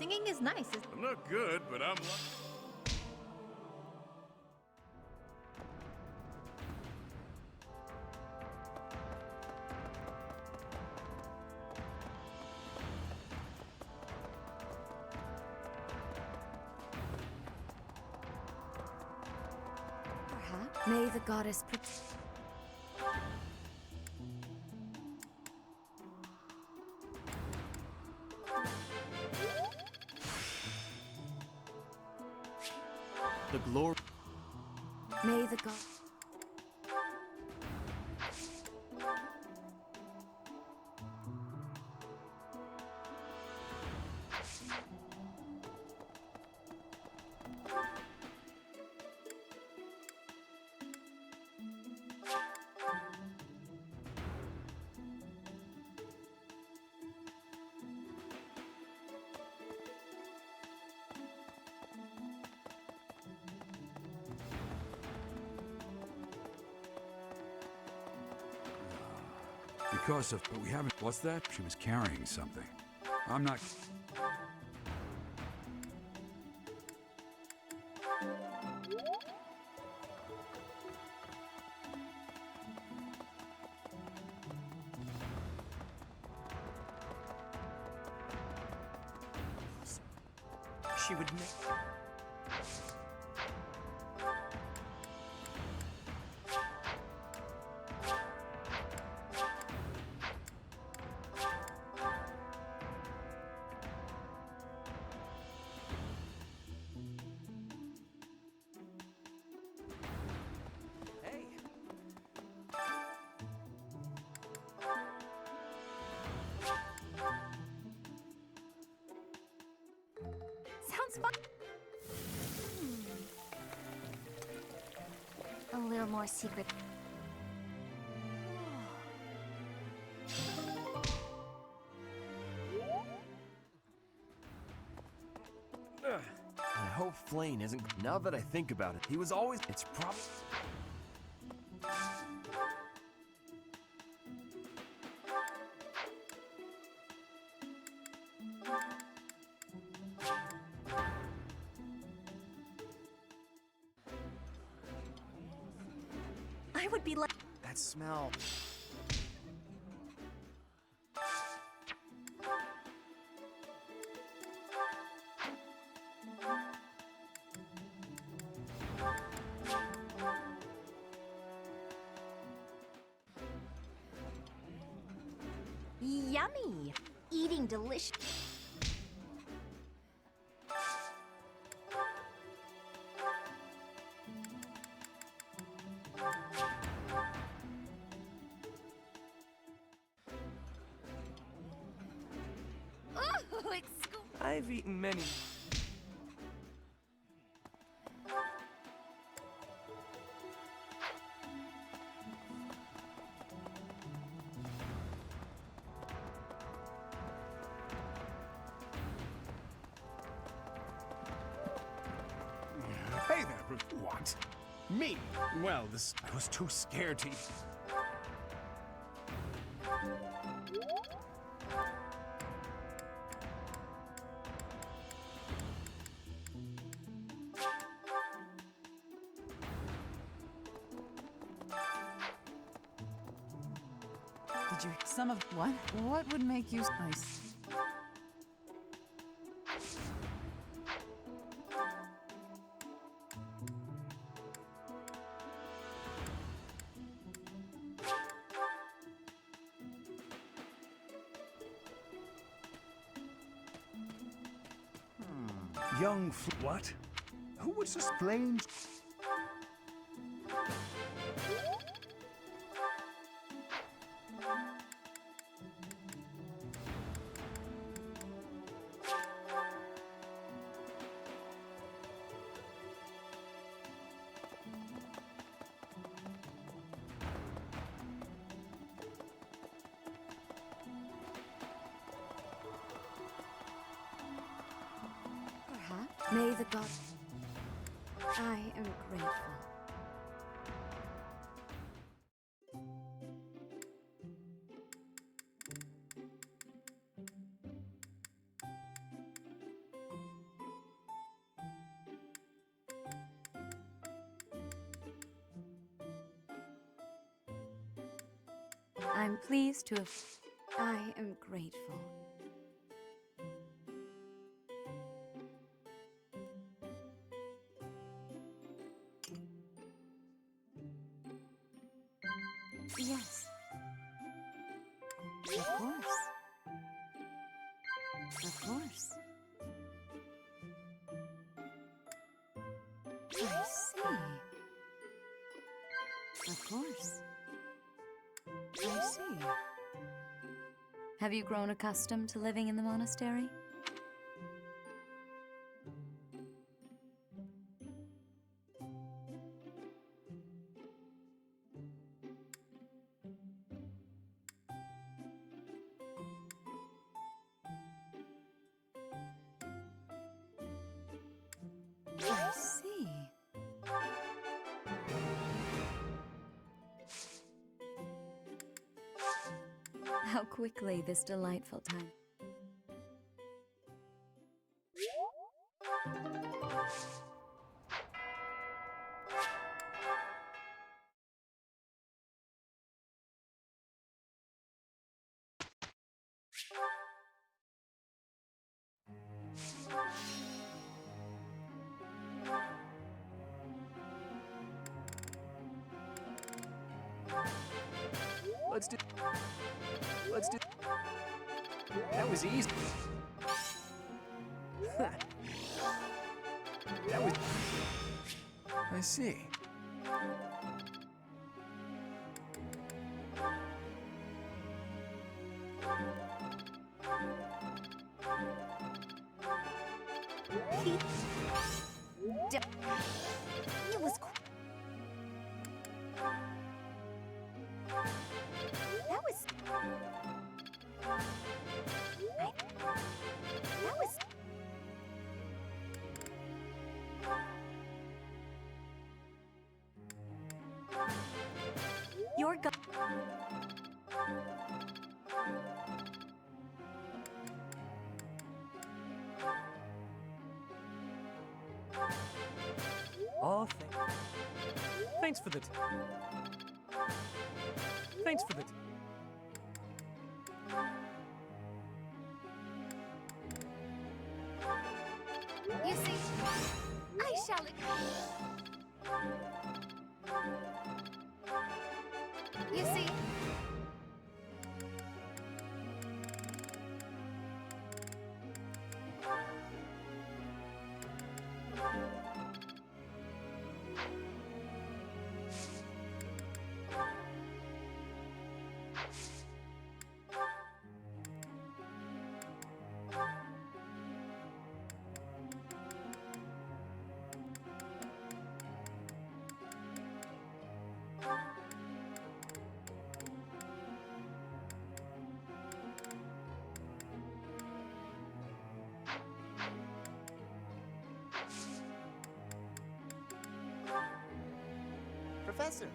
Singing is nice. I'm not good, but I'm... Perhaps. May the goddess protect. The glory. May the god. Because of, but we haven't. What's that? She was carrying something. I'm not. She would make. Sounds fun. A little more secret. I hope Flane isn't. Now that I think about it, he was always. It's probably. I would be like. That smell. Yummy! Eating delicious. Oh, I've eaten many. Hey there, what? Me? Well, I was too scared to... Did you... Some of... What? What would make you... Nice. Young what? Who would explain? Perhaps. May the god. I am grateful. I'm pleased to have... I am grateful. Yes. Of course. Of course. I see. Of course. I see. Have you grown accustomed to living in the monastery? I see. How quickly this delightful time. Let's do. That was easy. That was. I see. It was... That was... That was... You're go... Oh, thanks for the. Thanks for the. You see, I shall... You see... Professor.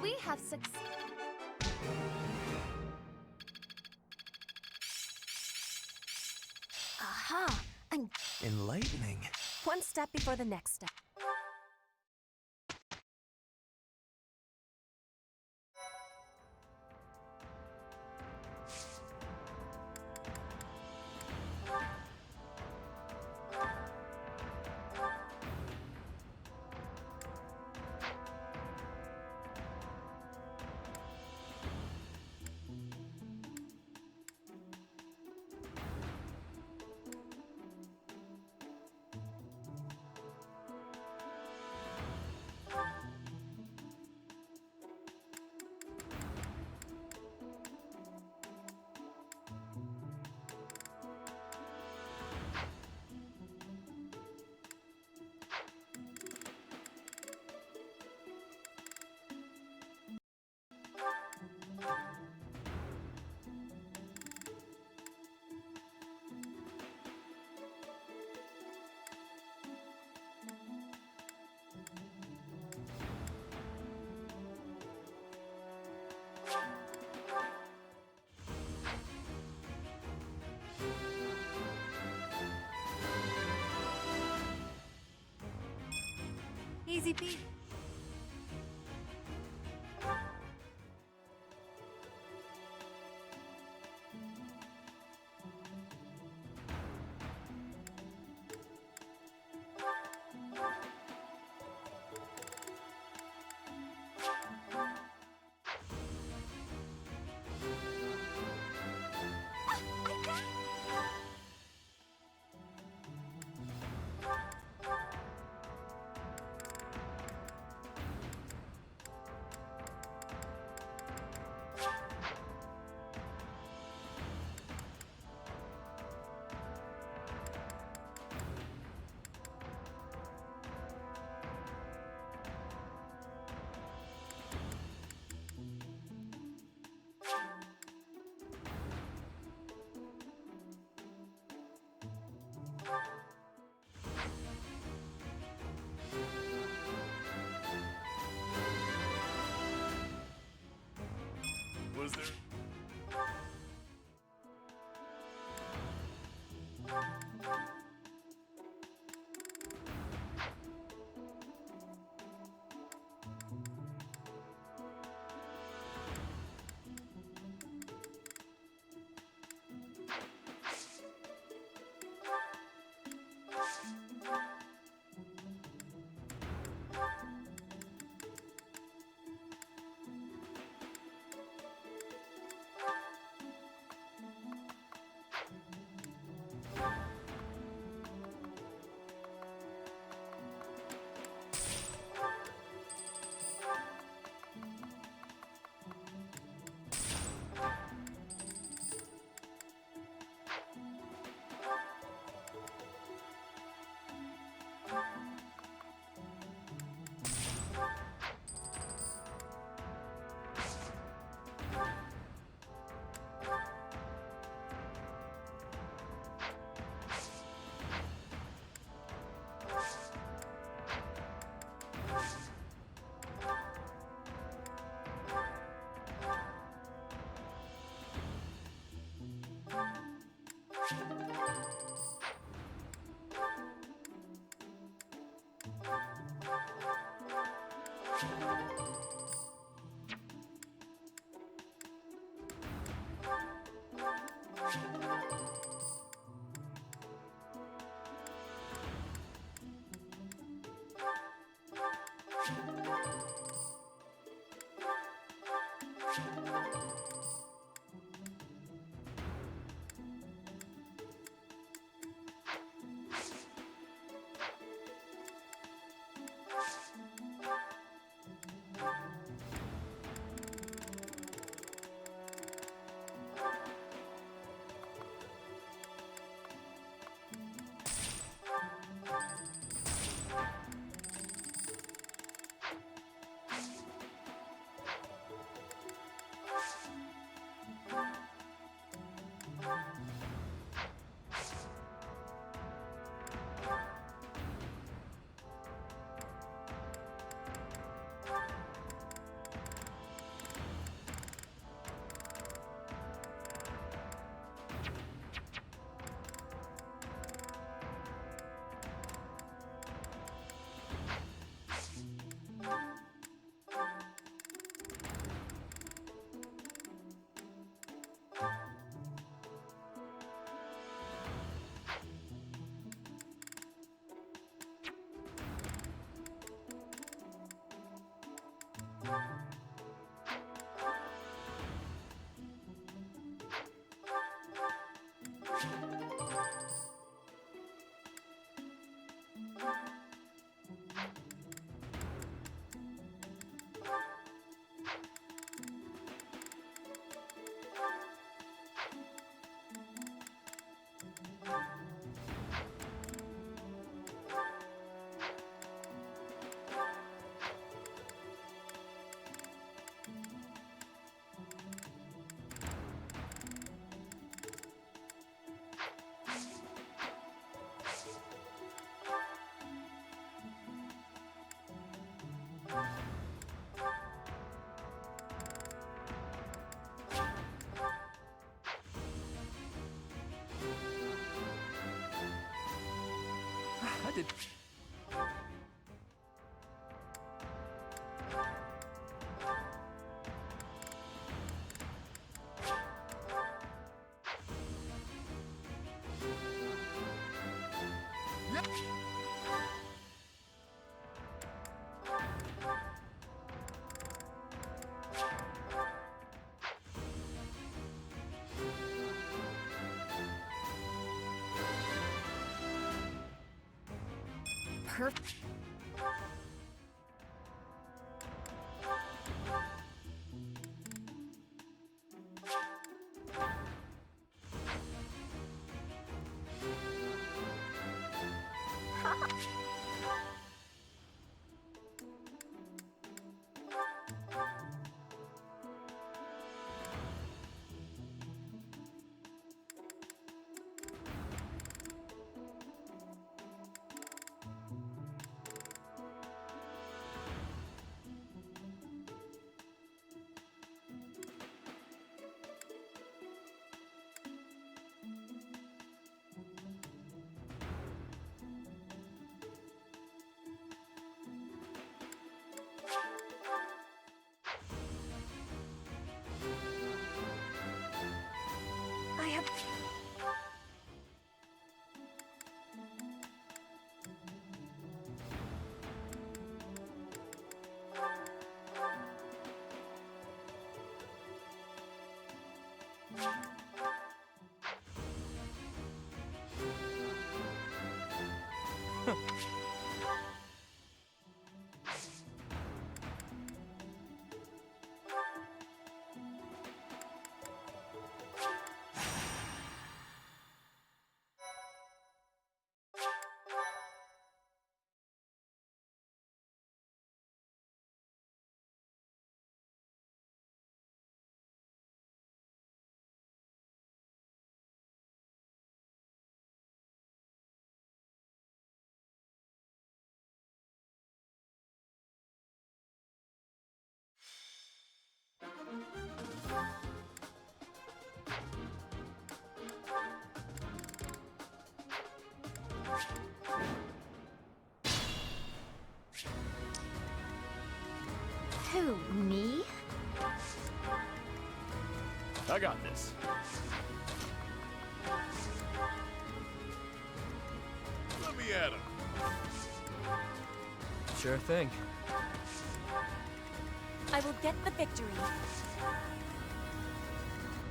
We have succeeded. Aha! I'm Enlightening. one step before the next step. Easy peasy. Was there? I did. perfect. I have. Who, me? I got this. Let me at him. Sure thing. I will get the victory.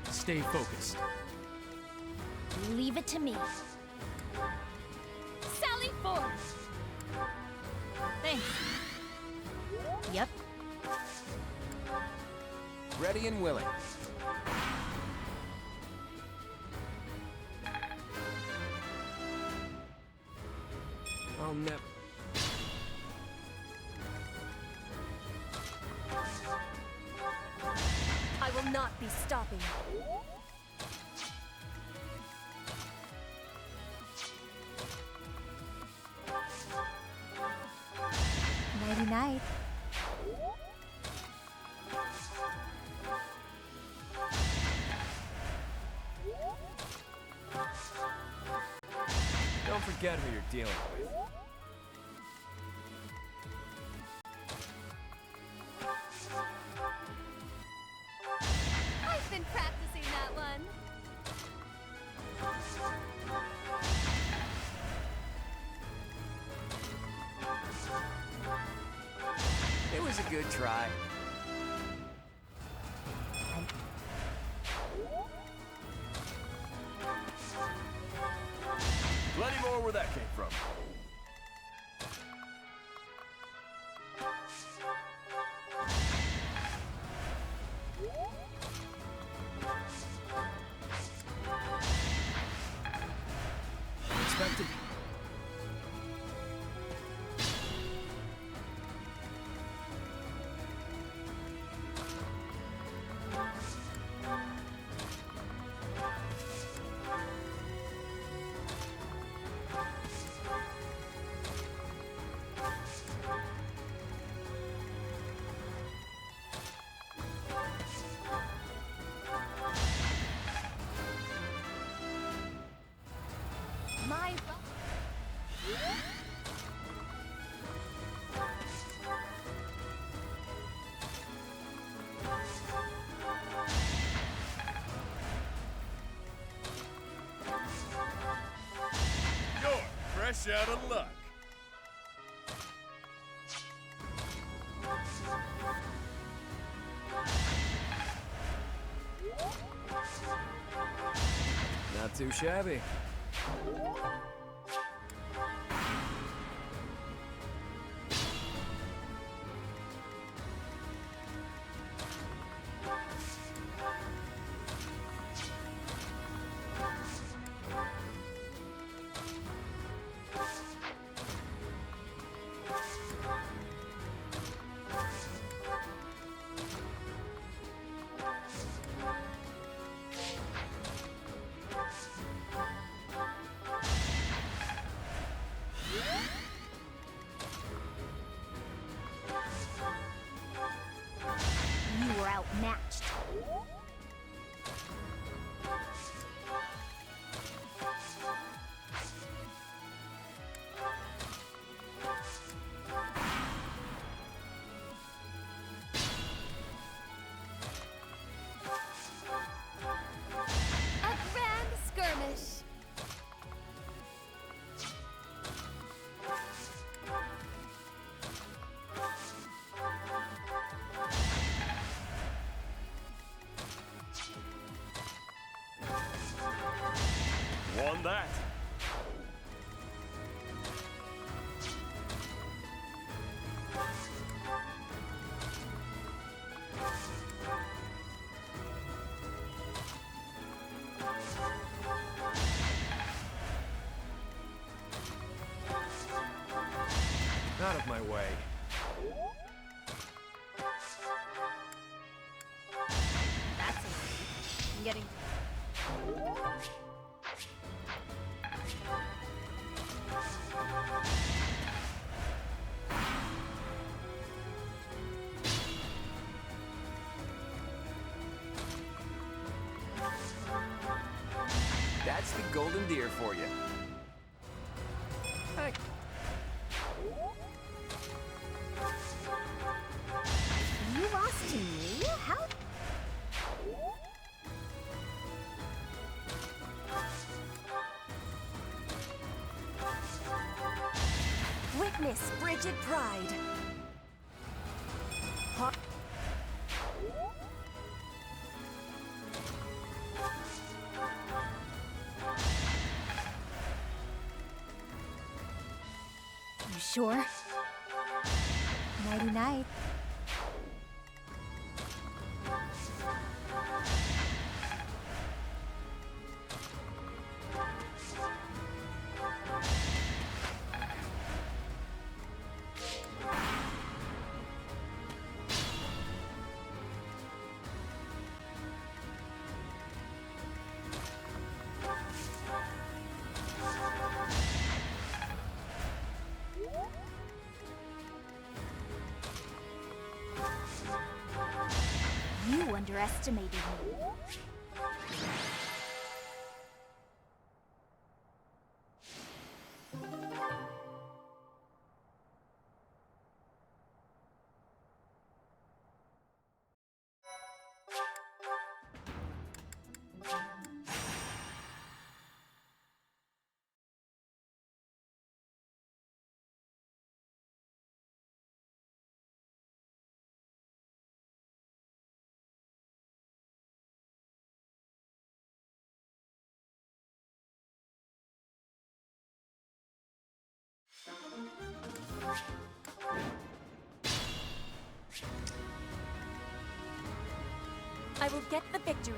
Stay focused. Leave it to me. Sally forth! Thanks. Yep. Ready and willing. I'll never. I will not be stopping. Nighty-night. Don't forget who you're dealing with. I've been practicing that one. It was a good try. Plenty more where that came from. Expected. My You're fresh out of luck. Not too shabby. You were outmatched. A grand skirmish. Won that. Out of my way. That's it. I'm getting. That's the golden deer for you. Hey. You lost to me? How? Witness frigid pride. You sure? Nighty night. You underestimated me. I will get the victory.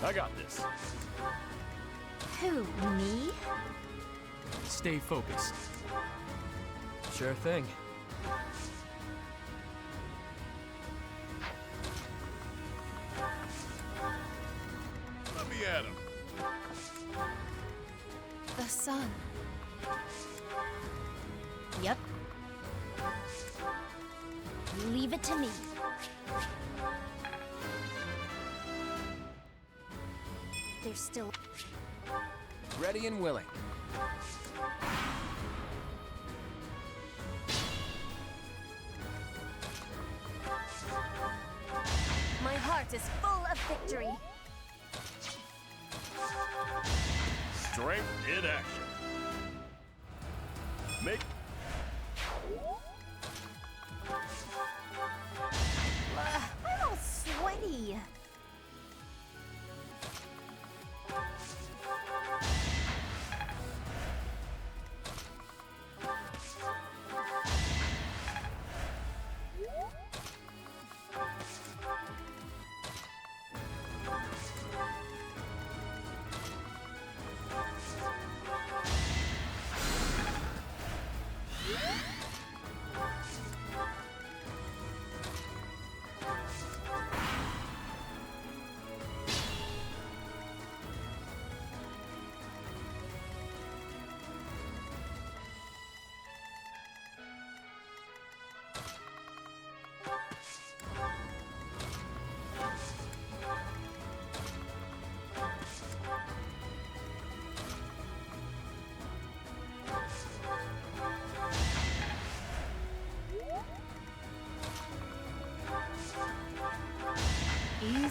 I got this. Who, me? Stay focused. Sure thing. Let me at him. The sun. Yep. Leave it to me. There's still. Ready and willing. My heart is full of victory. Strength in action. Make. I'm all sweaty.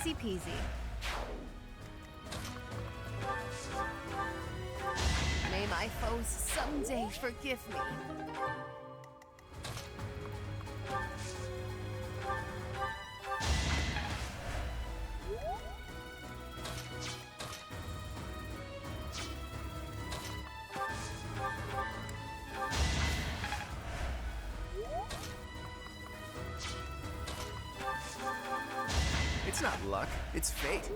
Easy peasy. May my foes someday forgive me. It's not luck, it's fate.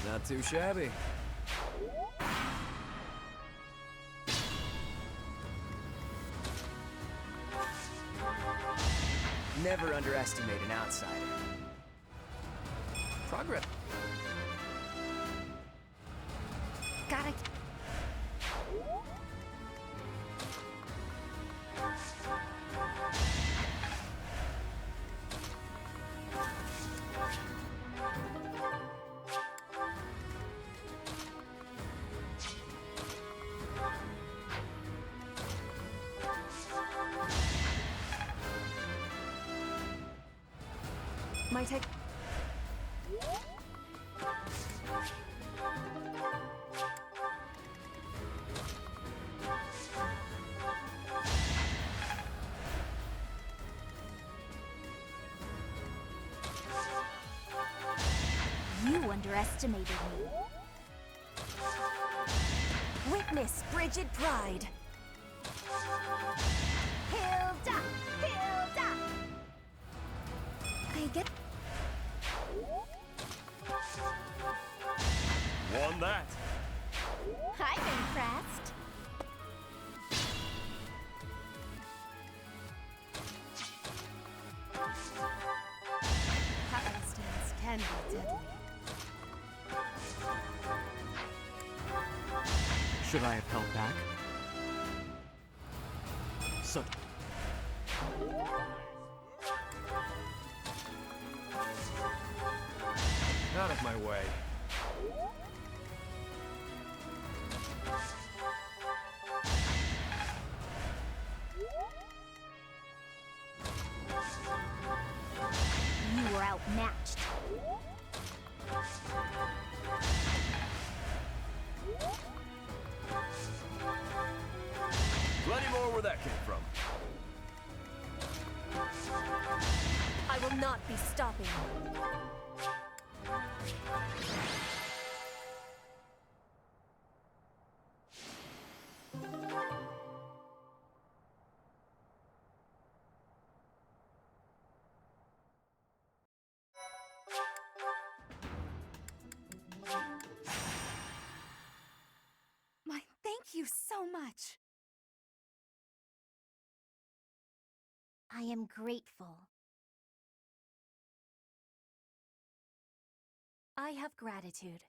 Not too shabby. Never underestimate an outsider. Progress. Gotta. My tech. You underestimated me. Witness frigid pride. Hilda! Hilda! I get. Won that. I'm impressed. Happenstance can be deadly. Should I have held back? So... Out of my way. You were outmatched. Plenty more where that came from. I will not be stopping. My thank you so much. I am grateful. I have gratitude.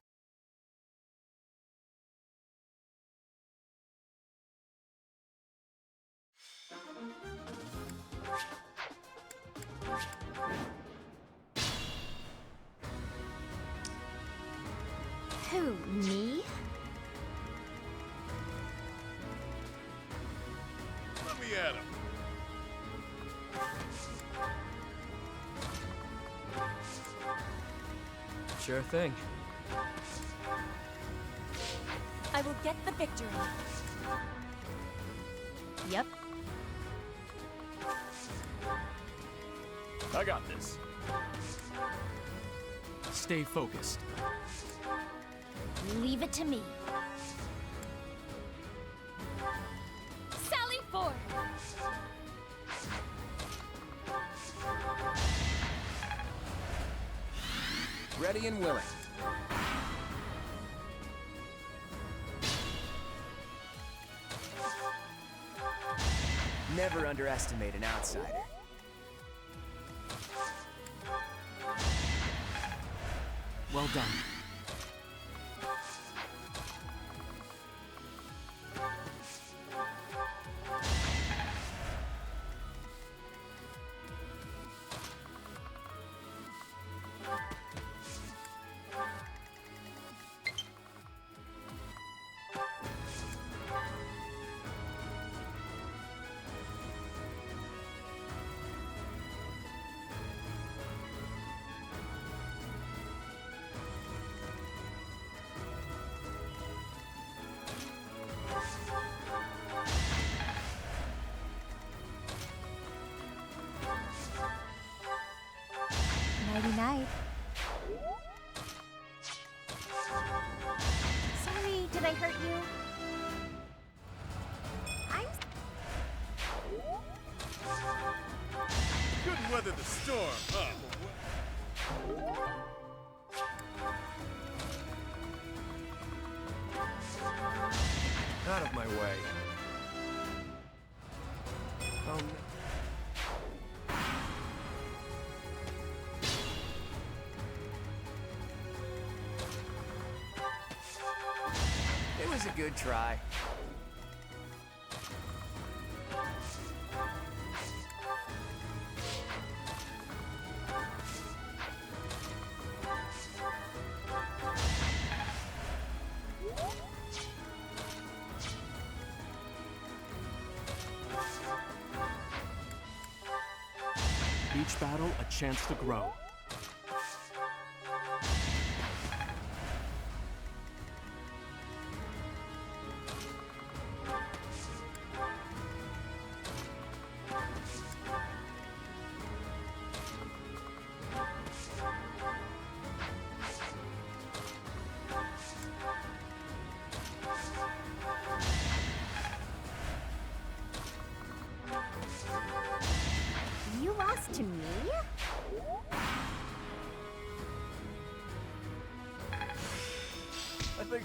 Who, me? Let me at him. Sure thing. I will get the victory. Yep. I got this. Stay focused. Leave it to me. Sally forth! Ready and willing. Never underestimate an outsider. Well done. I hurt you? I'm... Couldn't weather the storm, huh? Out of my way. It was a good try. Each battle, a chance to grow. You lost to me? I think...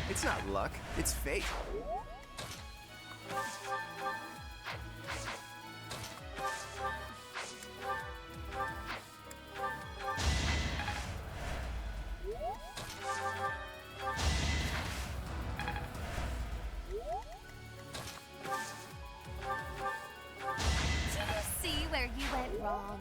It's not luck, it's fate. Do you see where you went wrong?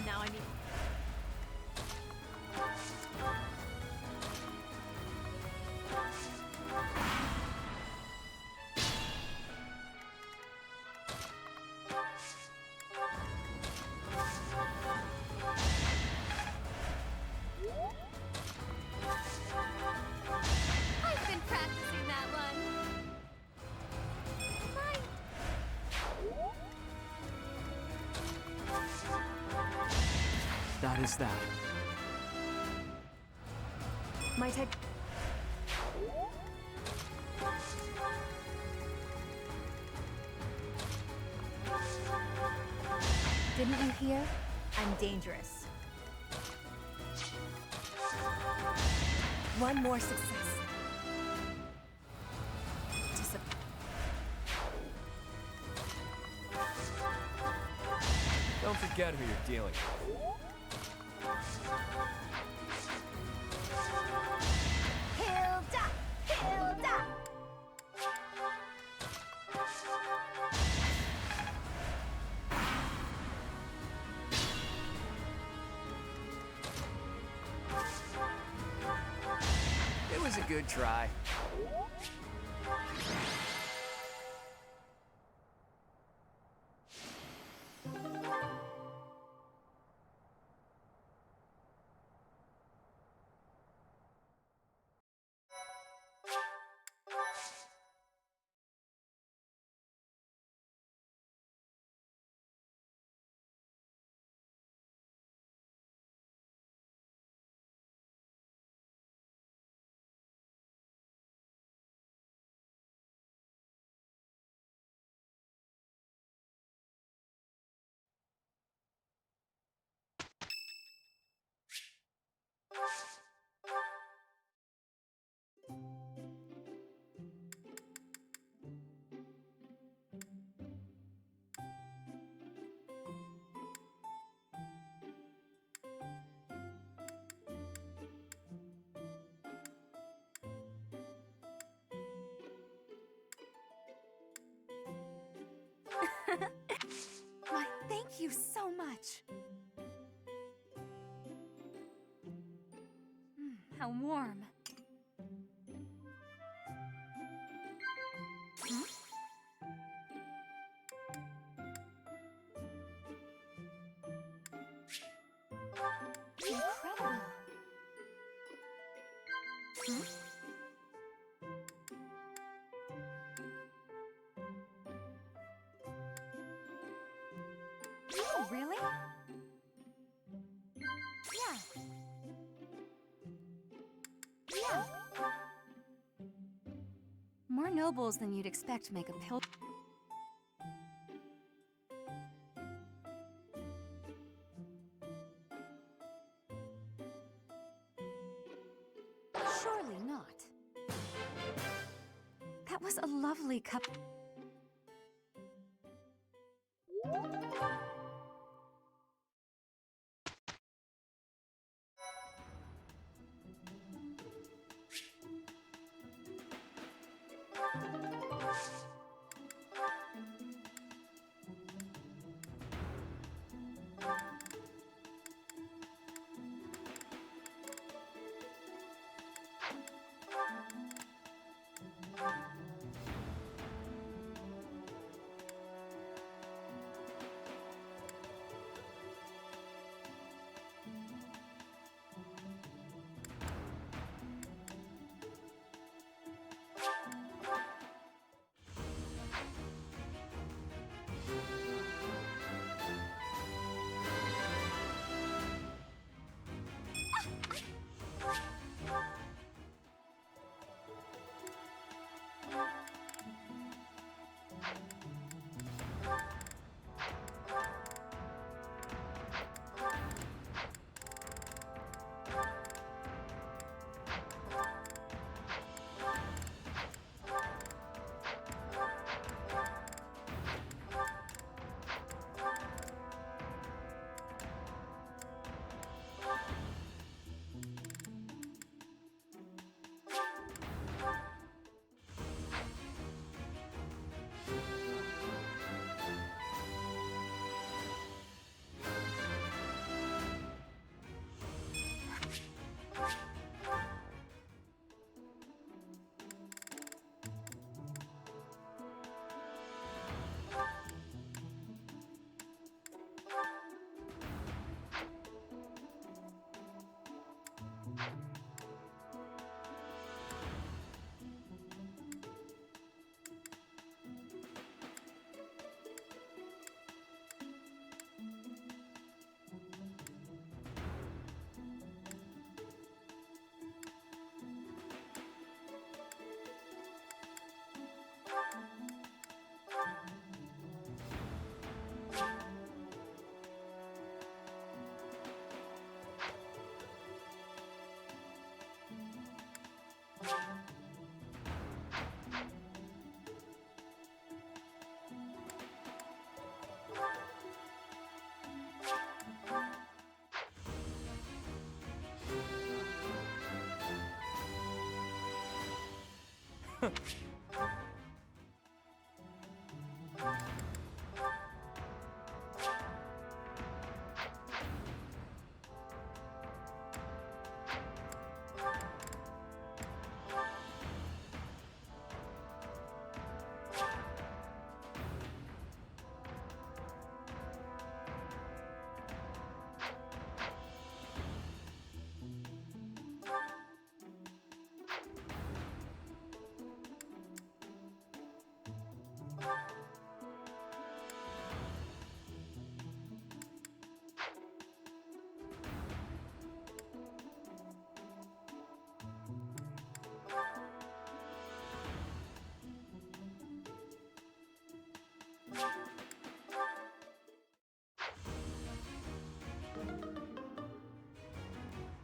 Now I need... I've been practicing that one. That is that. My type... Didn't you hear? I'm dangerous. One more success. Don't forget who you're dealing with. Hilda! Hilda! It was a good try. you so much. How warm. Incredible. Oh, really? Yeah. Yeah. More nobles than you'd expect make a pilgrimage. Surely not. That was a lovely cup.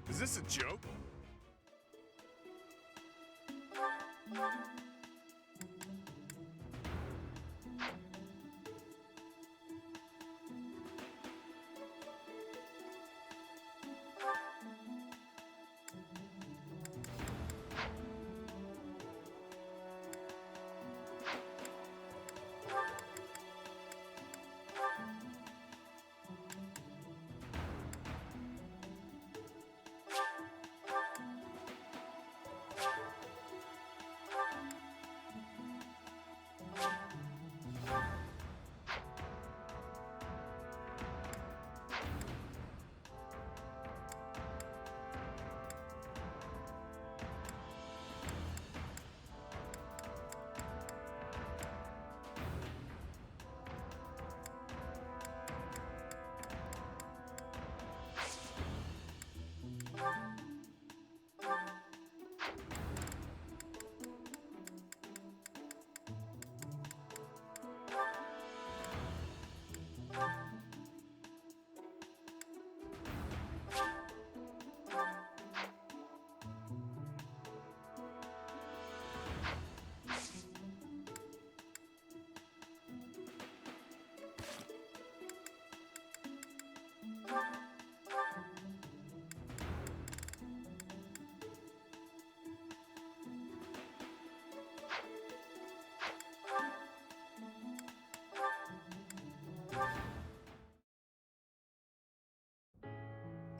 Is this a joke?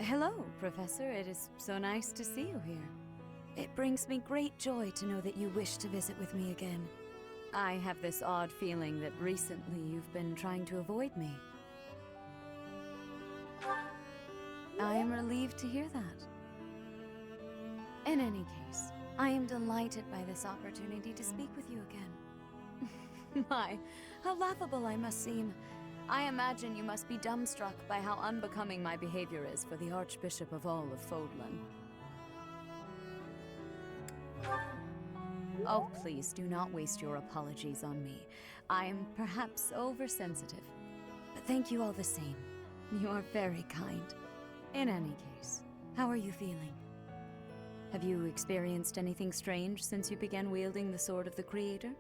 Hello, Professor. It is so nice to see you here. It brings me great joy to know that you wish to visit with me again. I have this odd feeling that recently you've been trying to avoid me. I am relieved to hear that. In any case, I am delighted by this opportunity to speak with you again. My, how laughable I must seem. I imagine you must be dumbstruck by how unbecoming my behavior is for the Archbishop of all of Fodlan. Oh, please do not waste your apologies on me. I am perhaps oversensitive, but thank you all the same. You are very kind. In any case, how are you feeling? Have you experienced anything strange since you began wielding the Sword of the Creator?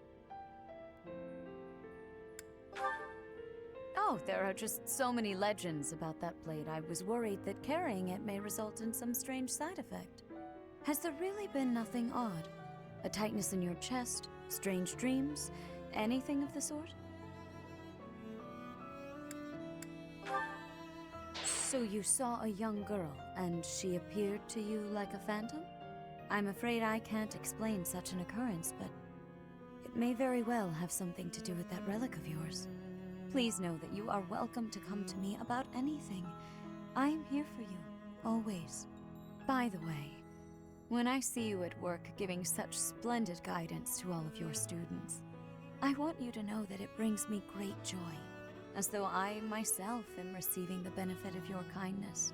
Oh, there are just so many legends about that blade. I was worried that carrying it may result in some strange side effect. Has there really been nothing odd? A tightness in your chest? Strange dreams? Anything of the sort? So you saw a young girl, and she appeared to you like a phantom? I'm afraid I can't explain such an occurrence, but it may very well have something to do with that relic of yours. Please know that you are welcome to come to me about anything. I am here for you, always. By the way, when I see you at work giving such splendid guidance to all of your students, I want you to know that it brings me great joy, as though I myself am receiving the benefit of your kindness.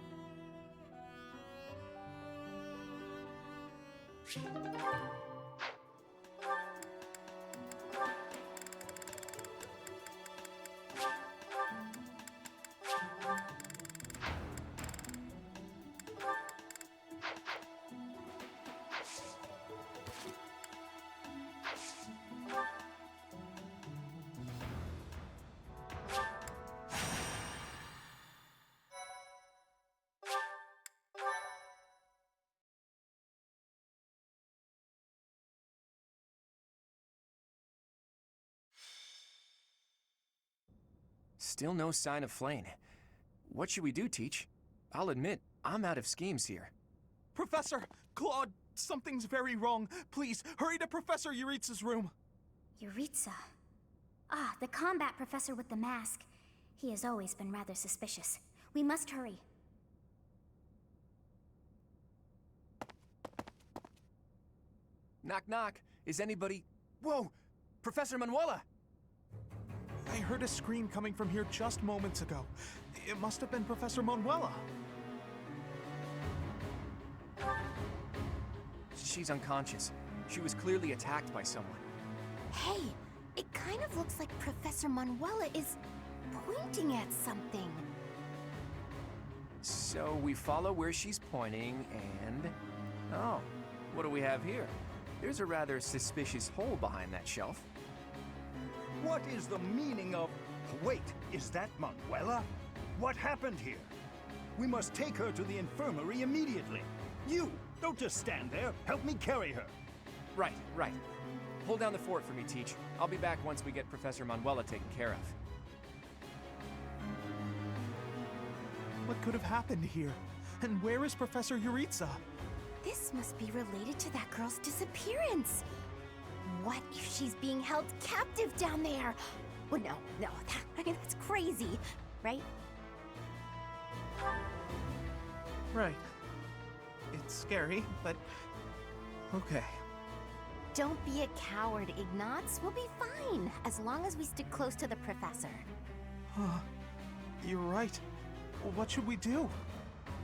Still no sign of Flane. What should we do, Teach? I'll admit, I'm out of schemes here. Professor! Claude, something's very wrong. Please, hurry to Professor Euritza's room. Euritza. Ah, the combat professor with the mask. He has always been rather suspicious. We must hurry. Knock, knock. Is anybody... Whoa! Professor Manuela! I heard a scream coming from here just moments ago. It must have been Professor Manuela. She's unconscious. She was clearly attacked by someone. Hey, it kind of looks like Professor Manuela is pointing at something. So we follow where she's pointing and... Oh, what do we have here? There's a rather suspicious hole behind that shelf. What is the meaning of... Wait, is that Manuela? What happened here? We must take her to the infirmary immediately. You, don't just stand there. Help me carry her. Right. Hold down the fort for me, Teach. I'll be back once we get Professor Manuela taken care of. What could have happened here? And where is Professor Euritza? This must be related to that girl's disappearance. What if she's being held captive down there? Well, no, that's crazy, right? Right. It's scary, but... okay. Don't be a coward, Ignatz. We'll be fine, as long as we stick close to the professor. You're right. What should we do?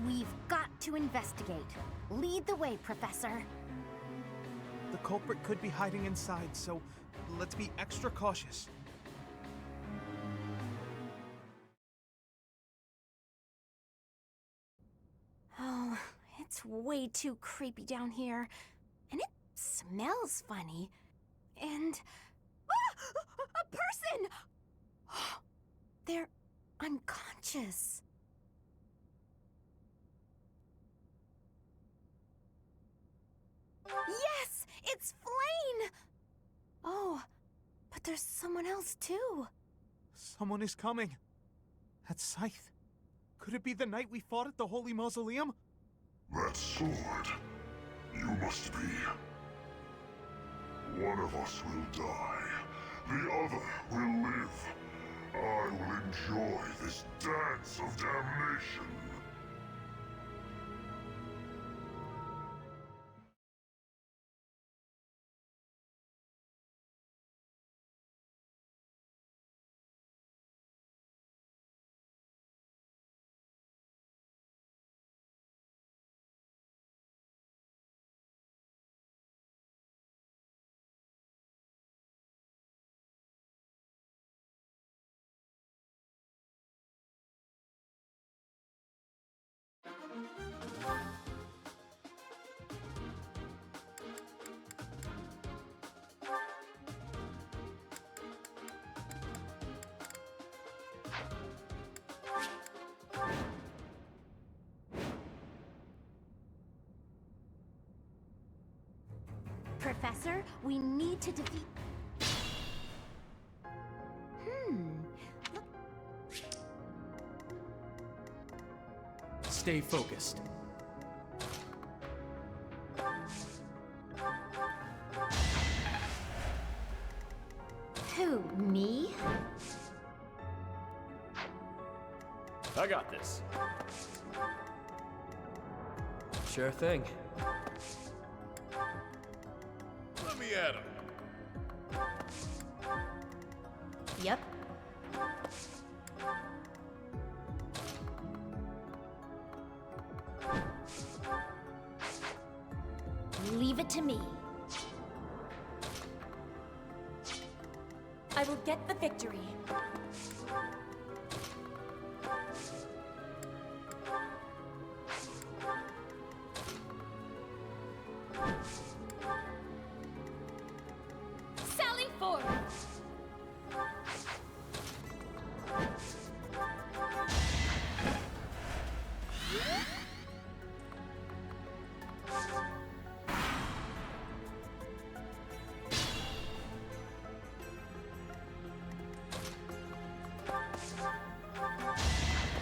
We've got to investigate. Lead the way, Professor. The culprit could be hiding inside, so let's be extra cautious. Oh, it's way too creepy down here. And it smells funny. And... Ah! A person! They're unconscious. Yes! It's Flane! Oh, but there's someone else too. Someone is coming. That's Scythe. Could it be the night we fought at the Holy Mausoleum? That sword. You must be. One of us will die. The other will live. I will enjoy this dance of damnation. Professor, we need to defeat... Stay focused. Who, me? I got this. Sure thing. Let me at him. Yep. Leave it to me. I will get the victory. Sally forth!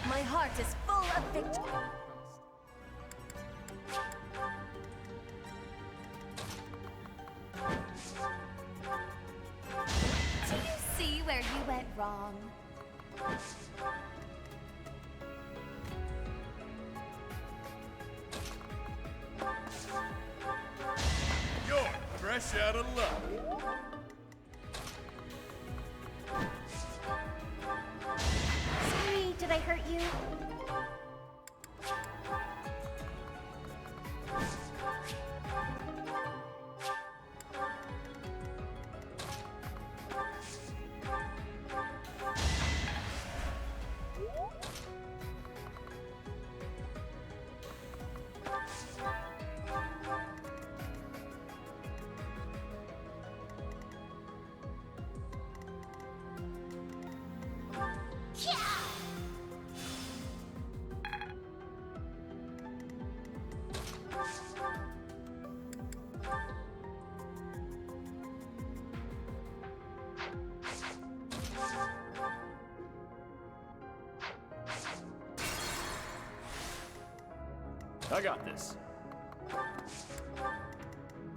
My heart is full of victory. Do you see where you went wrong? You're fresh out of luck. Sorry, did I hurt you? I got this.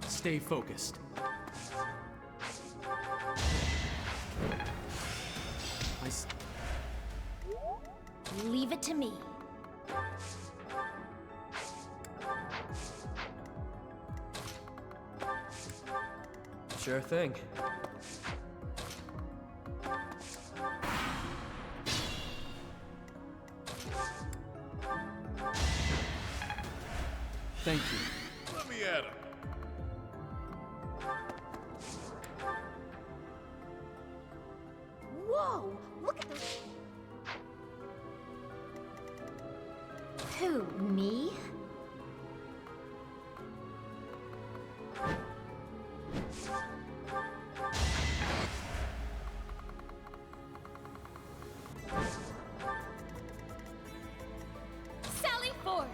Stay focused. Leave it to me. Sure thing. Thank you. Let me at him. Whoa! Look at those. Who, me? Sally forth!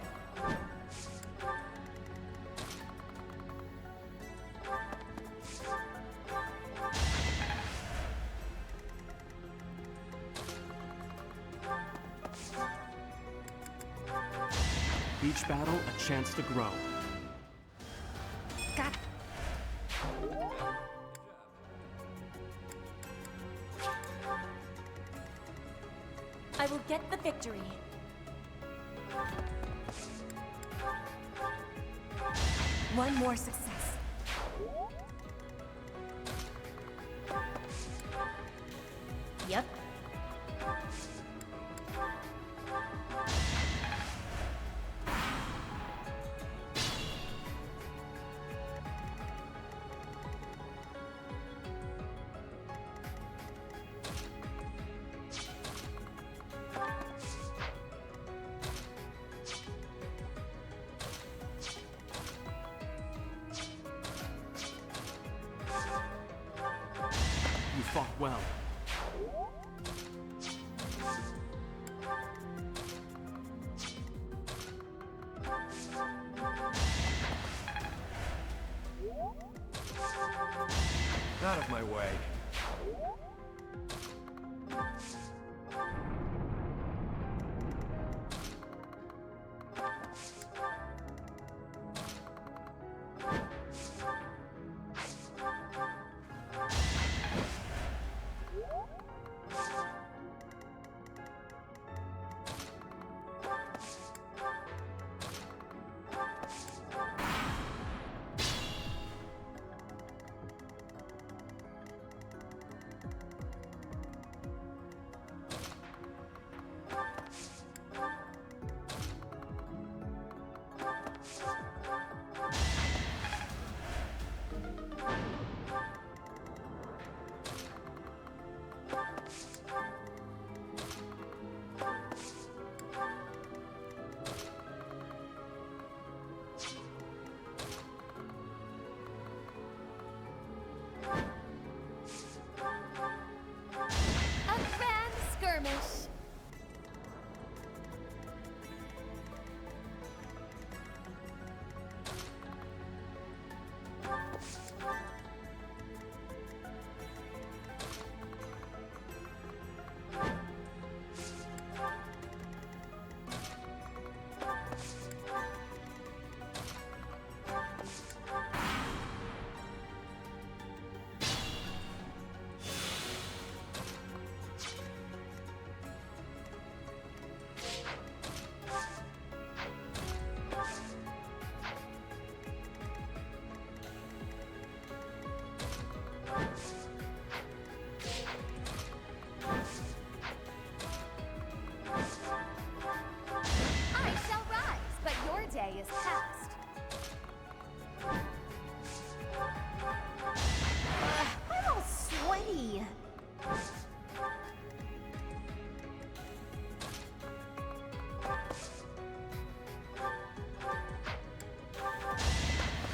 Each battle a chance to grow. Got I will get the victory. one more success. Yep. You fought well. Out of my way. A grand skirmish. I shall rise, but your day is past. I'm all sweaty.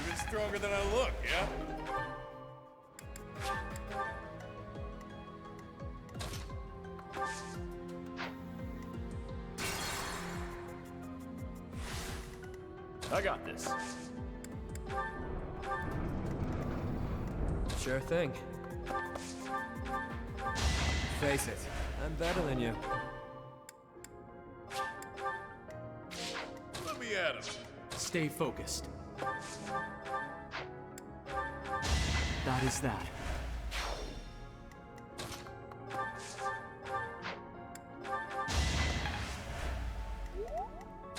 Even stronger than I look, yeah? I got this. Sure thing. Face it, I'm better than you. Let me at him. Stay focused. That is that.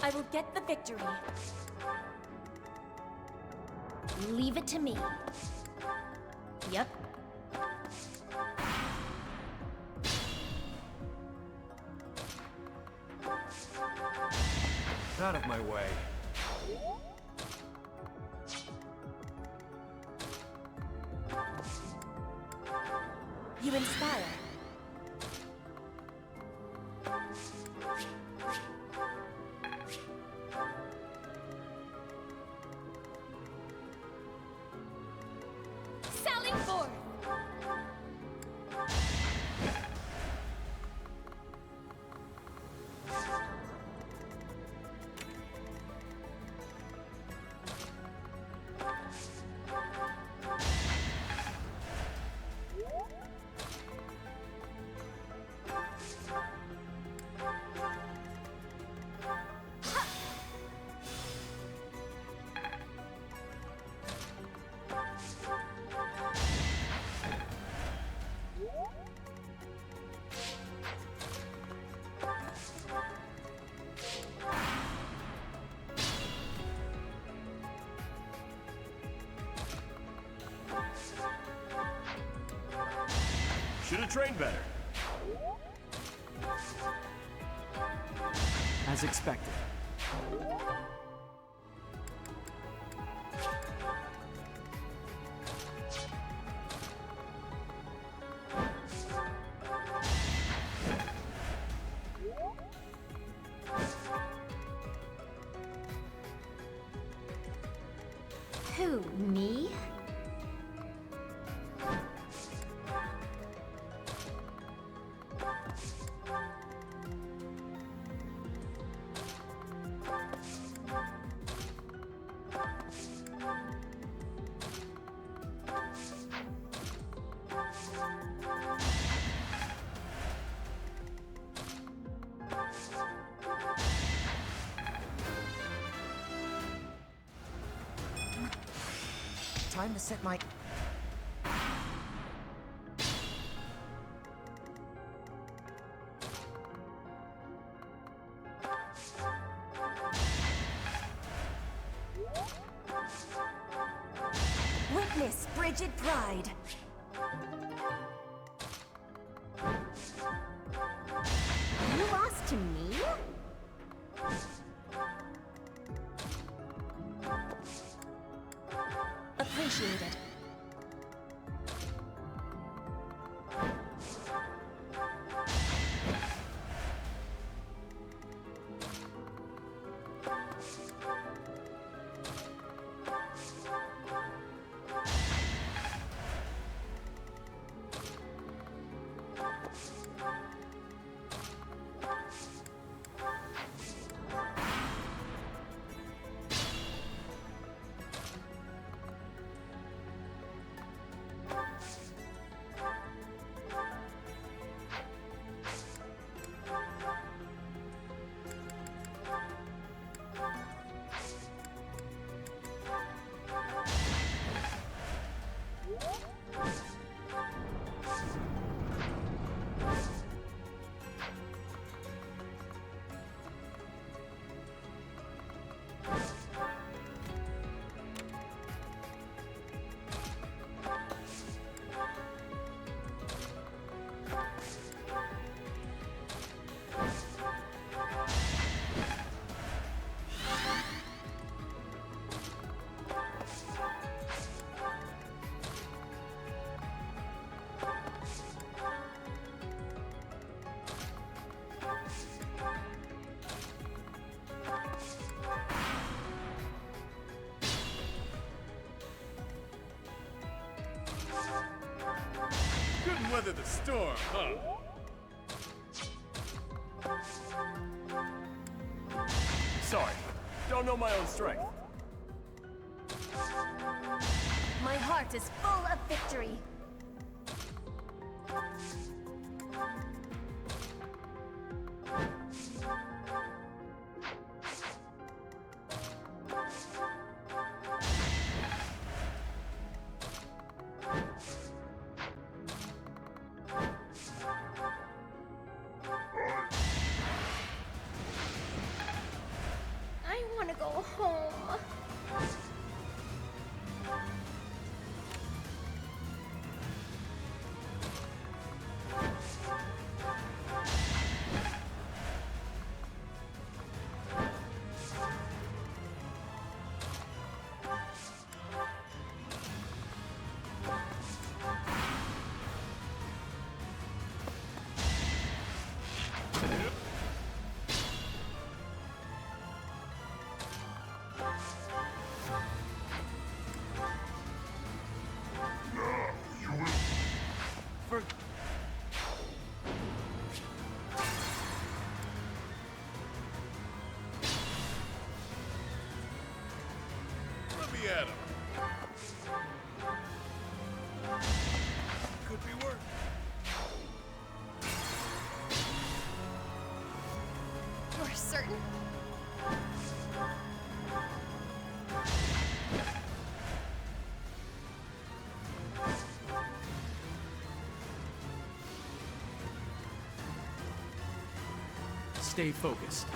I will get the victory. Leave it to me. Yep. Out of my way. You inspire. Sally forth. have trained better. As expected. Who, me? Time to set my... Witness Bridget Pride. You lost to me? Appreciated. Couldn't weather the storm, huh? Sorry, don't know my own strength. My heart is full of victory. I want to go home. Let me at him. Could be worse. You're certain? Stay focused.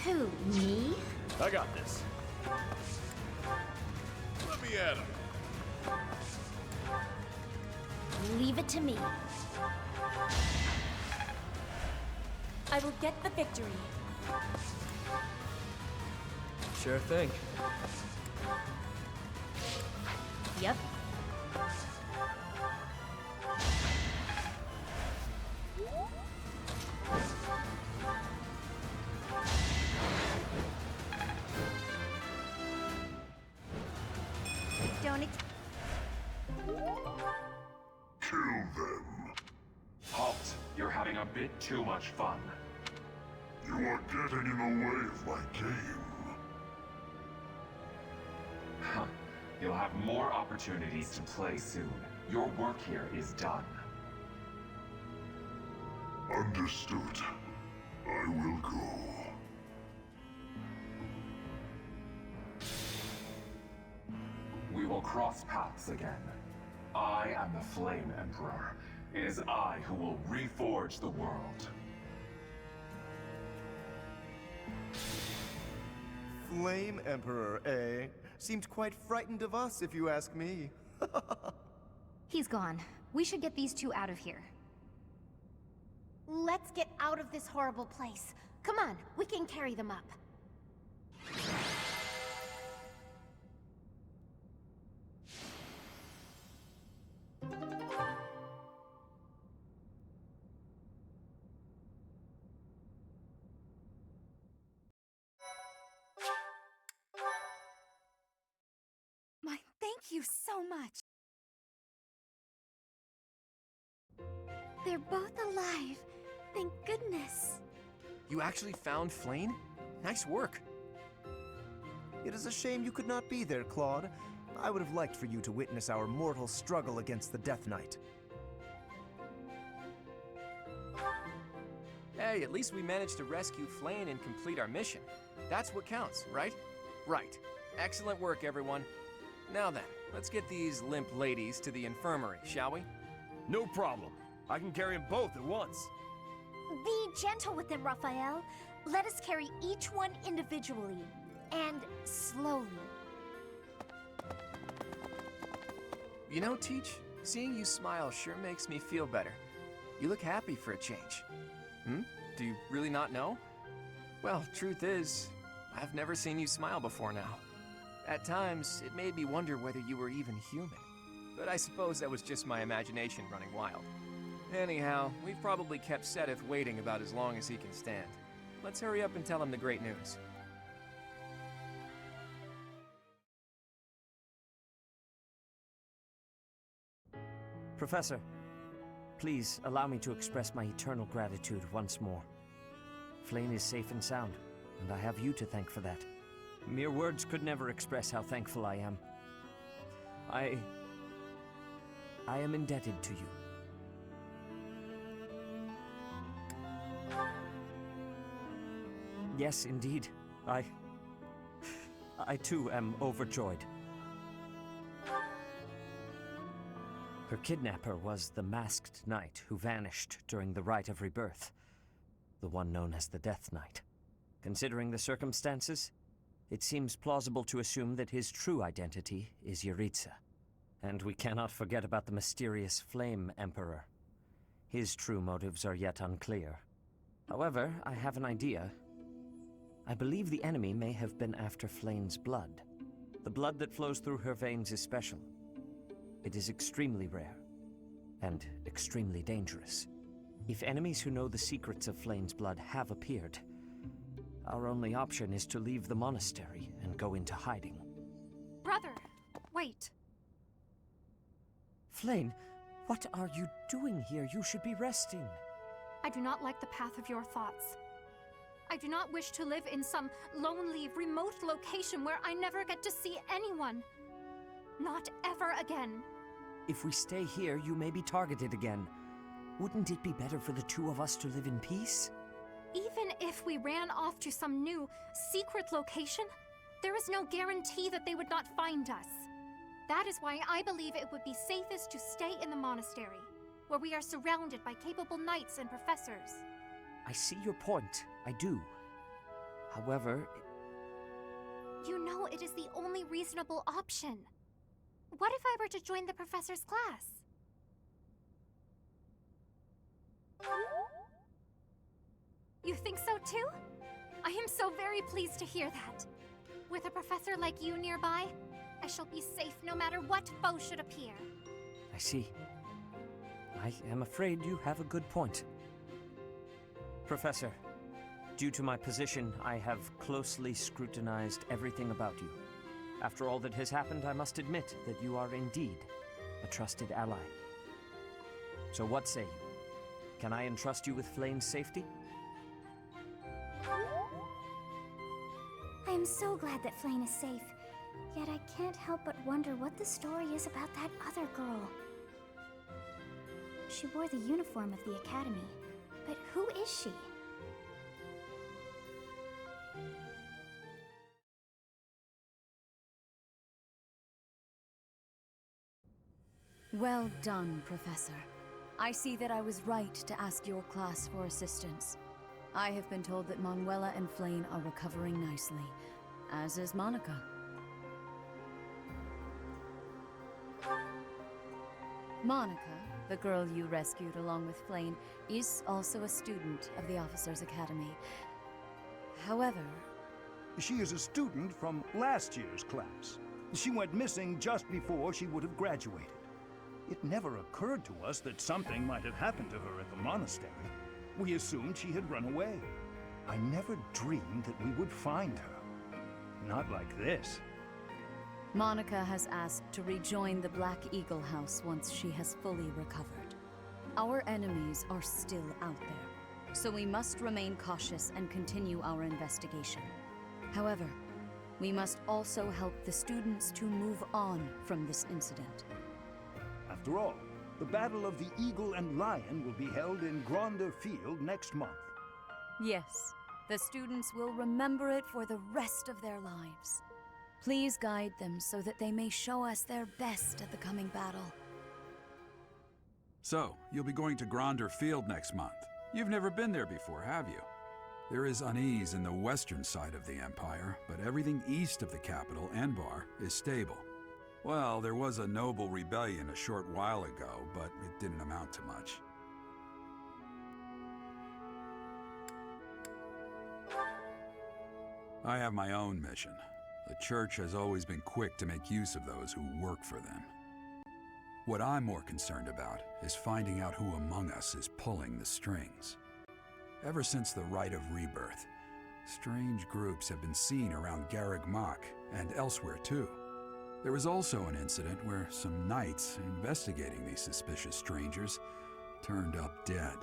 Who, me? I got this. Let me at him. Leave it to me. I will get the victory. Sure thing. Yep. Don't Kill them. Halt! You're having a bit too much fun. You are getting in the way of my game. Huh. You'll have more opportunities to play soon. Your work here is done. Understood. I will go. We will cross paths again. I am the Flame Emperor. It is I who will reforge the world. Flame Emperor, eh? Seemed quite frightened of us, if you ask me. He's gone. We should get these two out of here. Let's get out of this horrible place. Come on, we can carry them up. My, thank you so much. They're both alive. Thank goodness. You actually found Flame? Nice work. It is a shame you could not be there, Claude. I would have liked for you to witness our mortal struggle against the Death Knight. Hey, at least we managed to rescue Flame and complete our mission. That's what counts, right? Right. Excellent work, everyone. Now then, let's get these limp ladies to the infirmary, shall we? No problem. I can carry them both at once. Be gentle with them, Raphael. Let us carry each one individually. And slowly. You know, Teach, seeing you smile sure makes me feel better. You look happy for a change. Do you really not know? Well, truth is, I've never seen you smile before now. At times, it made me wonder whether you were even human. But I suppose that was just my imagination running wild. Anyhow, we've probably kept Sedith waiting about as long as he can stand. Let's hurry up and tell him the great news. Professor, please allow me to express my eternal gratitude once more. Flame is safe and sound, and I have you to thank for that. Mere words could never express how thankful I am. I am indebted to you. Yes, indeed. I too am overjoyed. Her kidnapper was the masked knight who vanished during the rite of rebirth, the one known as the Death Knight. Considering the circumstances, it seems plausible to assume that his true identity is Yaritza. And we cannot forget about the mysterious Flame Emperor. His true motives are yet unclear. However, I have an idea. I believe the enemy may have been after Flame's blood. The blood that flows through her veins is special. It is extremely rare, and extremely dangerous. If enemies who know the secrets of Flame's blood have appeared, our only option is to leave the monastery and go into hiding. Brother, wait. Flame, what are you doing here? You should be resting. I do not like the path of your thoughts. I do not wish to live in some lonely, remote location where I never get to see anyone. Not ever again. If we stay here, you may be targeted again. Wouldn't it be better for the two of us to live in peace? Even if we ran off to some new, secret location, there is no guarantee that they would not find us. That is why I believe it would be safest to stay in the monastery, where we are surrounded by capable knights and professors. I see your point. I do. However, You know it is the only reasonable option. What if I were to join the professor's class? You think so too? I am so very pleased to hear that. With a professor like you nearby, I shall be safe no matter what foe should appear. I see. I am afraid you have a good point. Professor, due to my position, I have closely scrutinized everything about you. After all that has happened, I must admit that you are indeed a trusted ally. So what say you? Can I entrust you with Flane's safety? I am so glad that Flane is safe. Yet I can't help but wonder what the story is about that other girl. She wore the uniform of the academy, but who is she? Well done, Professor. I see that I was right to ask your class for assistance. I have been told that Manuela and Flane are recovering nicely, as is Monica. Monica, the girl you rescued along with Flane, is also a student of the Officers' Academy. However... She is a student from last year's class. She went missing just before she would have graduated. It never occurred to us that something might have happened to her at the monastery. We assumed she had run away. I never dreamed that we would find her. Not like this. Monica has asked to rejoin the Black Eagle House once she has fully recovered. Our enemies are still out there, so we must remain cautious and continue our investigation. However, we must also help the students to move on from this incident. After all, the Battle of the Eagle and Lion will be held in Gronder Field next month. Yes, the students will remember it for the rest of their lives. Please guide them so that they may show us their best at the coming battle. So, you'll be going to Gronder Field next month. You've never been there before, have you? There is unease in the western side of the Empire, but everything east of the capital, Enbar, is stable. Well, there was a noble rebellion a short while ago, but it didn't amount to much. I have my own mission. The Church has always been quick to make use of those who work for them. What I'm more concerned about is finding out who among us is pulling the strings. Ever since the Rite of Rebirth, strange groups have been seen around Garreg Mach and elsewhere too. There was also an incident where some knights investigating these suspicious strangers turned up dead.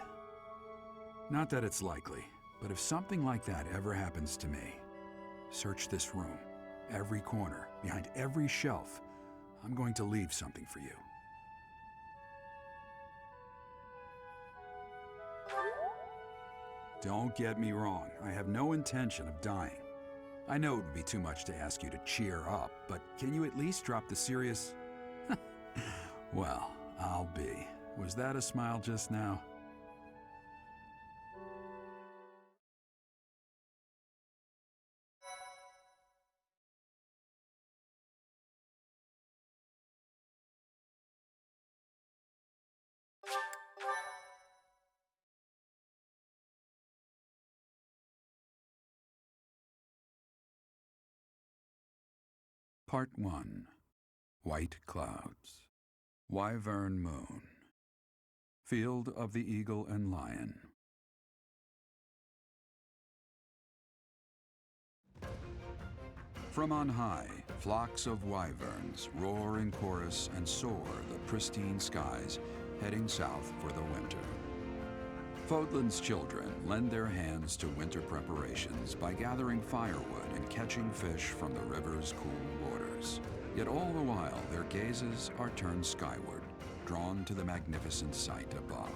Not that it's likely, but if something like that ever happens to me, search this room, every corner, behind every shelf. I'm going to leave something for you. Don't get me wrong, I have no intention of dying. I know it would be too much to ask you to cheer up, but can you at least drop the serious... Well, I'll be. Was that a smile just now? Part 1. White Clouds. Wyvern Moon. Field of the Eagle and Lion. From on high, flocks of wyverns roar in chorus and soar the pristine skies, heading south for the winter. Fodlan's children lend their hands to winter preparations by gathering firewood and catching fish from the river's cool waters. Yet all the while their gazes are turned skyward, drawn to the magnificent sight above.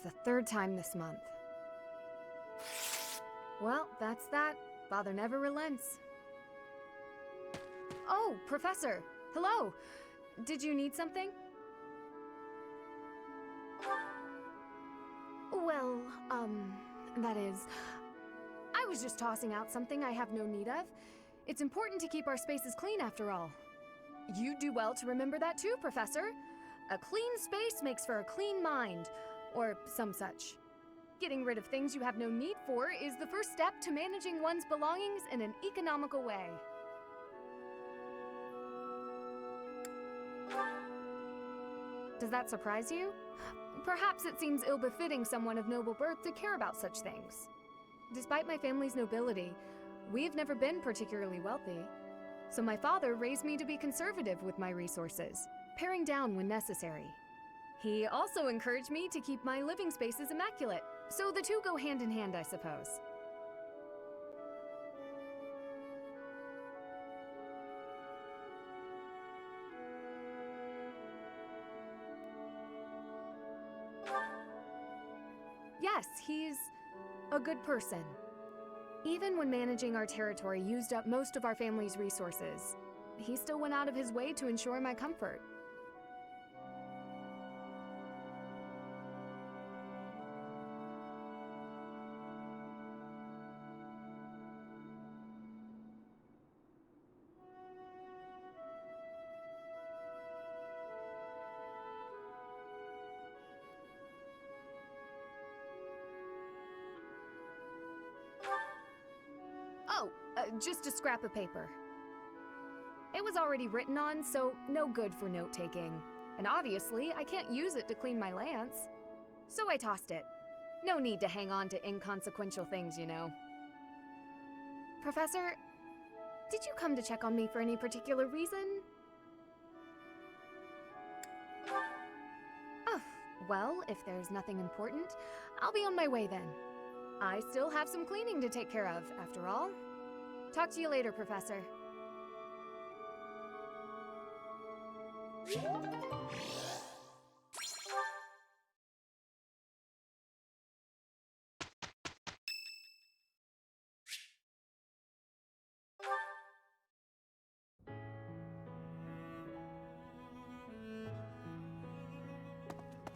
the third time this month. Well, that's that. Father never relents. Oh, Professor! Hello! Did you need something? Well, that is... I was just tossing out something I have no need of. It's important to keep our spaces clean after all. You'd do well to remember that too, Professor. A clean space makes for a clean mind, or some such. Getting rid of things you have no need for is the first step to managing one's belongings in an economical way. Does that surprise you? Perhaps it seems ill-befitting someone of noble birth to care about such things. Despite my family's nobility, we have never been particularly wealthy. So my father raised me to be conservative with my resources, paring down when necessary. He also encouraged me to keep my living spaces immaculate, so the two go hand in hand, I suppose. Yes, he's a good person. Even when managing our territory used up most of our family's resources, he still went out of his way to ensure my comfort. Just a scrap of paper. It was already written on, so no good for note-taking. And obviously, I can't use it to clean my lance. So I tossed it. No need to hang on to inconsequential things, you know. Professor, did you come to check on me for any particular reason? Oh, well, if there's nothing important, I'll be on my way then. I still have some cleaning to take care of, after all. Talk to you later, Professor.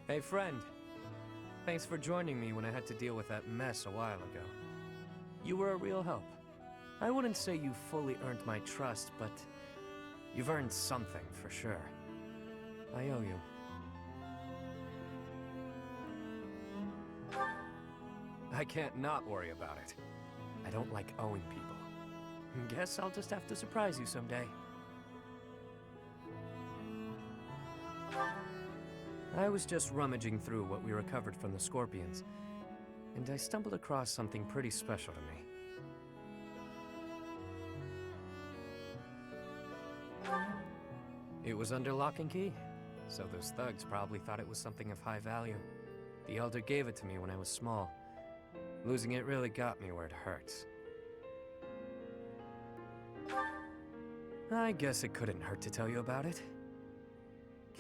Hey, friend. Thanks for joining me when I had to deal with that mess a while ago. You were a real help. I wouldn't say you fully earned my trust, but you've earned something for sure. I owe you. I can't not worry about it. I don't like owing people. Guess I'll just have to surprise you someday. I was just rummaging through what we recovered from the Scorpions, and I stumbled across something pretty special to me. It was under lock and key, so those thugs probably thought it was something of high value. The Elder gave it to me when I was small. Losing it really got me where it hurts. I guess it couldn't hurt to tell you about it.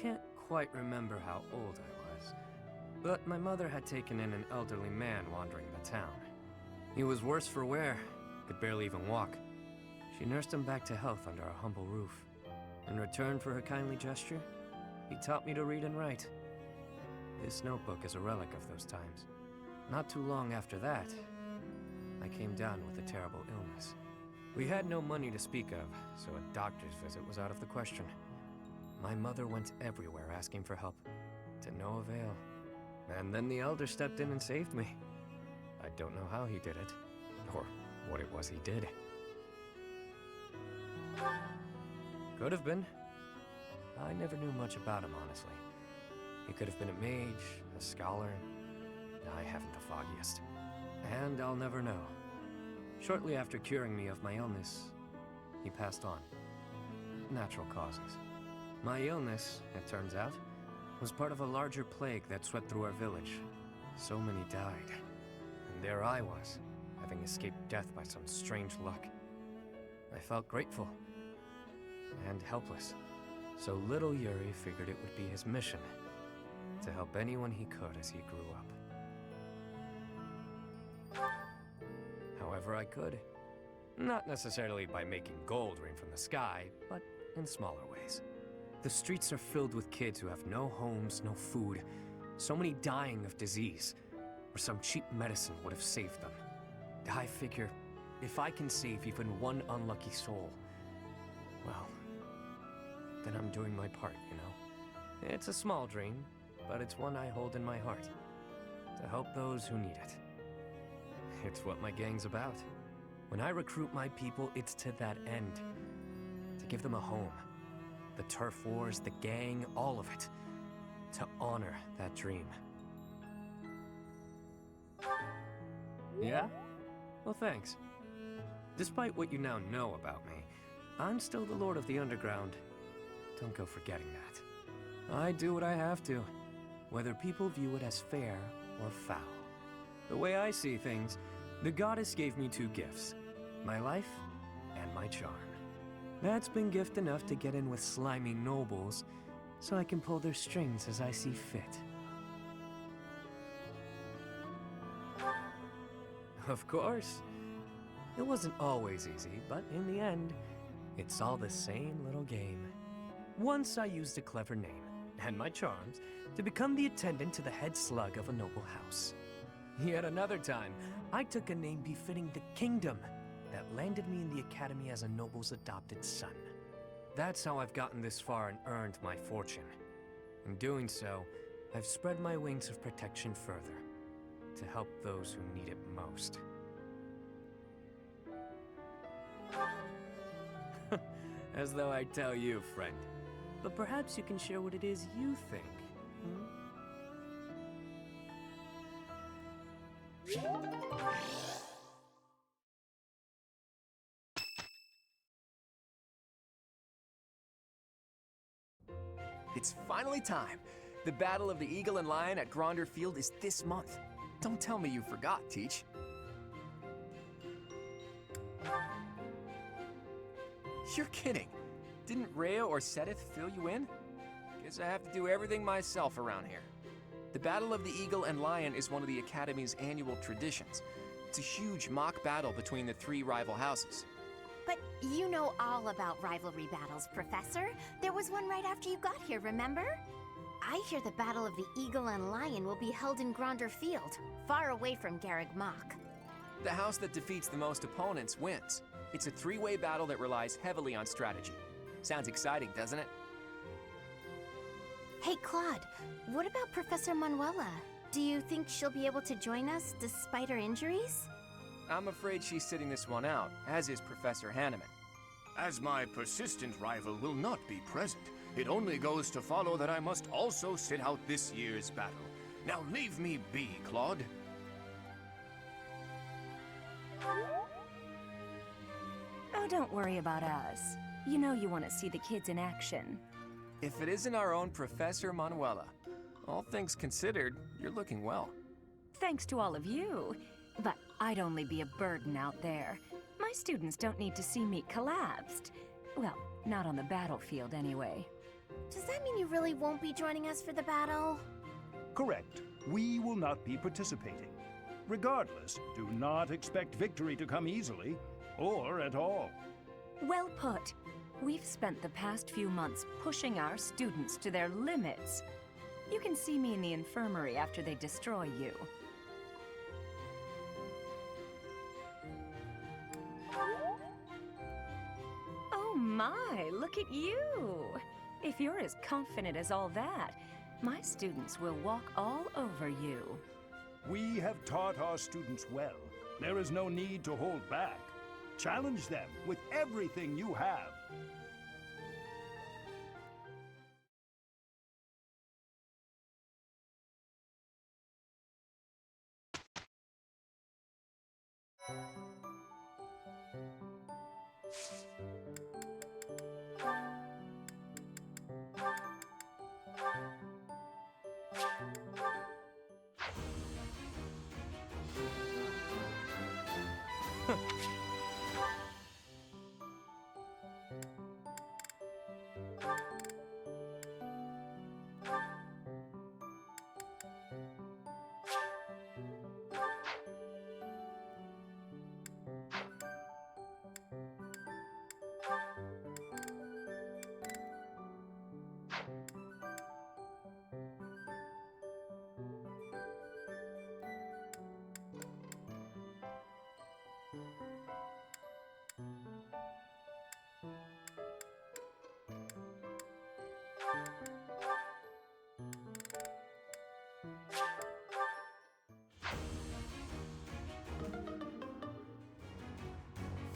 Can't quite remember how old I was, but my mother had taken in an elderly man wandering the town. He was worse for wear, could barely even walk. She nursed him back to health under our humble roof. In return for her kindly gesture, he taught me to read and write. This notebook is a relic of those times. Not too long after that, I came down with a terrible illness. We had no money to speak of, so a doctor's visit was out of the question. My mother went everywhere asking for help, to no avail. And then the Elder stepped in and saved me. I don't know how he did it, or what it was he did. Could have been. I never knew much about him, honestly. He could have been a mage, a scholar. I haven't the foggiest. And I'll never know. Shortly after curing me of my illness, he passed on. Natural causes. My illness, it turns out, was part of a larger plague that swept through our village. So many died. And there I was, having escaped death by some strange luck. I felt grateful. And helpless. So little Yuri figured it would be his mission to help anyone he could as he grew up. however I could. Not necessarily by making gold rain from the sky, but in smaller ways. The streets are filled with kids who have no homes, no food, so many dying of disease, where some cheap medicine would have saved them. I figure, if I can save even one unlucky soul, well, then I'm doing my part, you know? It's a small dream, but it's one I hold in my heart. To help those who need it. It's what my gang's about. When I recruit my people, it's to that end. To give them a home. The turf wars, the gang, all of it. To honor that dream. Yeah? Well, thanks. Despite what you now know about me, I'm still the Lord of the Underground. Don't go forgetting that. I do what I have to, whether people view it as fair or foul. The way I see things, the goddess gave me two gifts, my life and my charm. That's been gift enough to get in with slimy nobles, so I can pull their strings as I see fit. Of course. It wasn't always easy, but in the end, it's all the same little game. Once I used a clever name, and my charms, to become the attendant to the head slug of a noble house. Yet another time, I took a name befitting the kingdom that landed me in the academy as a noble's adopted son. That's how I've gotten this far and earned my fortune. In doing so, I've spread my wings of protection further, to help those who need it most. As though I tell you, friend. But perhaps you can share what it is you think. It's finally time. The Battle of the Eagle and Lion at Gronder Field is this month. Don't tell me you forgot, Teach. You're kidding. Didn't Rhea or Sedith fill you in? Guess I have to do everything myself around here. The Battle of the Eagle and Lion is one of the Academy's annual traditions. It's a huge mock battle between the three rival houses. But you know all about rivalry battles, Professor. There was one right after you got here, remember? I hear the Battle of the Eagle and Lion will be held in Gronder Field, far away from Garreg Mach. The house that defeats the most opponents wins. It's a three-way battle that relies heavily on strategy. Sounds exciting, doesn't it? Hey, Claude, what about Professor Manuela? Do you think she'll be able to join us despite her injuries? I'm afraid she's sitting this one out, as is Professor Hanneman. As my persistent rival will not be present, it only goes to follow that I must also sit out this year's battle. Now leave me be, Claude. Oh, don't worry about us. You know you want to see the kids in action. If it isn't our own Professor Manuela, all things considered, you're looking well. Thanks to all of you. But I'd only be a burden out there. My students don't need to see me collapsed. Well, not on the battlefield anyway. Does that mean you really won't be joining us for the battle? Correct. We will not be participating. Regardless, do not expect victory to come easily, or at all. Well put. We've spent the past few months pushing our students to their limits. You can see me in the infirmary after they destroy you. Oh my, look at you! If you're as confident as all that, my students will walk all over you. We have taught our students well. There is no need to hold back. Challenge them with everything you have.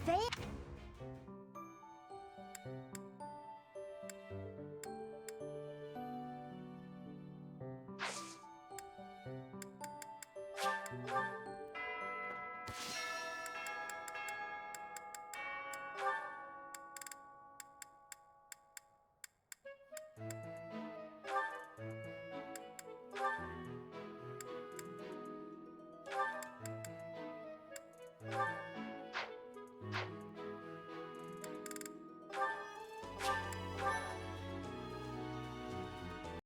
Faites.